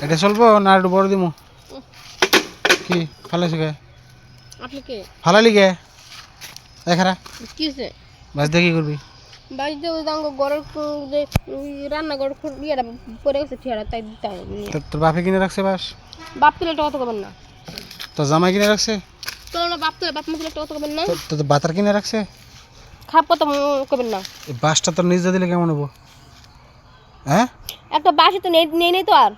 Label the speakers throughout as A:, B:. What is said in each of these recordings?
A: এটা চলবো না একটু বড় দিমু কি ফালাইছো কে
B: আপনি কে
A: ফালালি কে দেখারা
B: কিসে
A: বাস দিয়ে কি করবি
B: বাড়িতে ওই দাঙ্গ ঘরের যে রান্নাঘর ইয়েটা পরে গেছে ঠিয়ারা তাই দিতে হবে
A: তোর বাপে কিনে রাখছে বাস
B: বাপ তুলে একটা কথা করবেন না
A: তোর জামাই কিনে রাখছে
B: তোর না বাপ তুলে বাপ মা তুলে একটা কথা করবেন না
A: তোর বাতার কিনে রাখছে
B: খাপ কথা করবেন না
A: এই বাসটা তোর নিজে দিলে কেমন হবো হ্যাঁ
B: একটা বাসে তো নেই তো আর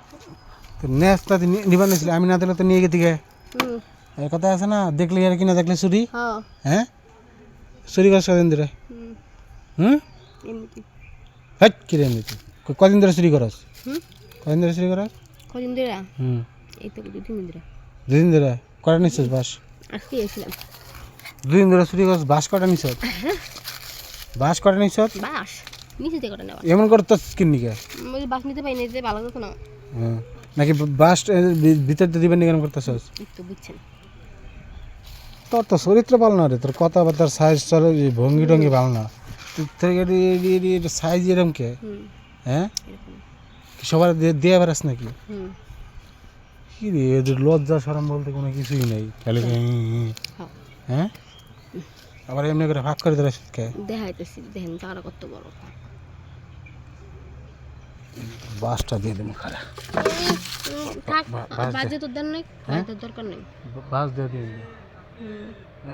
A: তোর নেস্তা নিবার নিয়েছিল আমি না দিলে তো নিয়ে গেতি গে
B: হুম
A: এই কথা আছে না দেখলে আর কিনা দেখলে চুরি
B: হ্যাঁ
A: হ্যাঁ চুরি করছ কদিন ধরে
B: হুম
A: হুম
B: এমনি
A: হ্যাঁ কিরে এমনিতে কদিন ধরে চুরি করস
B: হুম
A: কদিন ধরে চুরি করস
B: কদিন ধরে
A: হুম
B: এই তো 2-3 দিন ধরে
A: 2 দিন ধরে কটা নিচ্ছিস বাস
B: আজকে এসেছিলাম
A: 2 দিন ধরে চুরি করস বাস কটা নিচ্ছ বাস কটা নিচ্ছ
B: বাস নিচে থেকে কটা নেওয়া
A: এমন করে তো কিননি কে
B: ওই বাস নিতে পাই না যে ভালো কথা না
A: হ্যাঁ নাকি বাস ভিতর দিয়ে দিবেন কেন করতেছস
B: তো বুঝছেন
A: তোর তো চরিত্র ভালো না রে তোর কথাবার্তার সাইজ চল ভঙ্গি টঙ্গি ভালো না তোর সাইজ এরকম কে
B: হুম
A: হ্যাঁ
B: এরকম
A: সবার দিয়ে বেড়াস নাকি
B: হুম
A: কি রে এদের লজ্জা সরম বলতে কোনো কিছুই নেই খালি হ্যাঁ আবার এমনি করে ভাগ করে ধরে কে
B: দেখাইতেছি দেখেন টাকাটা কত বড়
A: বাসটা দিয়ে দেবো খারা
B: থাক
A: বাস
B: বাজে তো দেন নাই বাজে দরকার নেই
A: বাস দিয়ে দিয়ে দিবি
B: হুম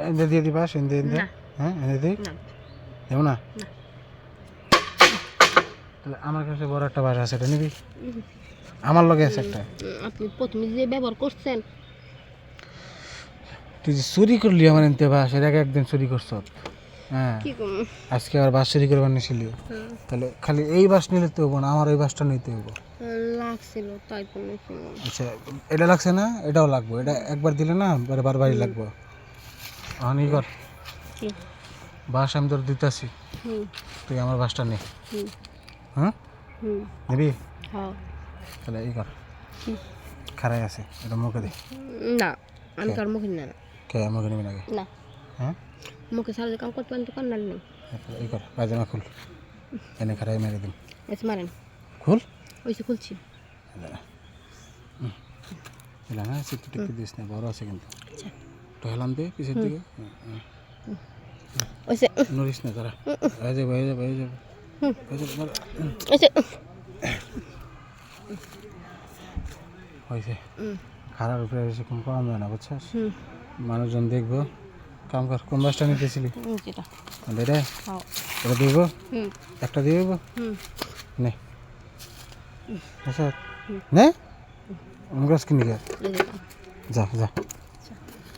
A: এনে দিয়ে দিবাস এনে
B: না
A: হ্যাঁ এনে দিই
B: না
A: দেবো না
B: না
A: তাহলে আমার কাছে বড় একটা বাস আছে এটা নিবি আমার লগে আছে একটা
B: আপনি প্রথমে যে ব্যবহার করছেন
A: তুই যে চুরি করলি আমার এনতে বাস এর আগে একদিন চুরি করছ হ্যাঁ
B: কি কম
A: আজকে আবার বাস চুরি করবার নিয়েছিলি তাহলে খালি এই বাস নিলে তো হবো না আমার ওই বাসটা নিতে হবো
B: লাগছিল তাই তো নিয়েছিলাম
A: আচ্ছা এটা লাগছে না এটাও লাগবো এটা একবার দিলে না বারবারই লাগবো এখন ই কর
B: কি
A: বাস আমি তোর দিতেছি
B: হুম
A: তুই আমার বাসটা নে
B: হুম
A: হ্যাঁ
B: হুম
A: নিবি
B: হ্যাঁ
A: তাহলে ই কর
B: কি
A: খারাই আছে এটা মুখে দে
B: না আমি কার মুখে না
A: কে মুখে নিবি নাকি
B: না
A: হ্যাঁ
B: মুখে সারা কাম করতে পারেন তো কান্নাল নেই
A: ই কর পায়জামা খুল এনে খারাই মেরে দিন
B: এসে মারেন
A: খুল
B: ওইসে খুলছি
A: এলা না সিটটি টিপে দিস না বড় আছে কিন্তু
B: আচ্ছা
A: তো হেলাম দে পিছের দিকে
B: ওইসে
A: নড়িস না তারা হয়ে যাবে হয়ে যাবে হয়ে যাবে
B: ওইসে
A: হয়েছে খারাপ উপরে এসে কোন কম যায় না বুঝছিস
B: হুম
A: মানুষজন দেখবো কাম কর কোন বাসটা নিতেছিলি
B: যেটা
A: এটা
B: খাও
A: এটা দিব
B: হুম
A: একটা দিয়ে দেবো
B: হুম
A: নে আচ্ছা নে আমার কাছে কিনে যা যা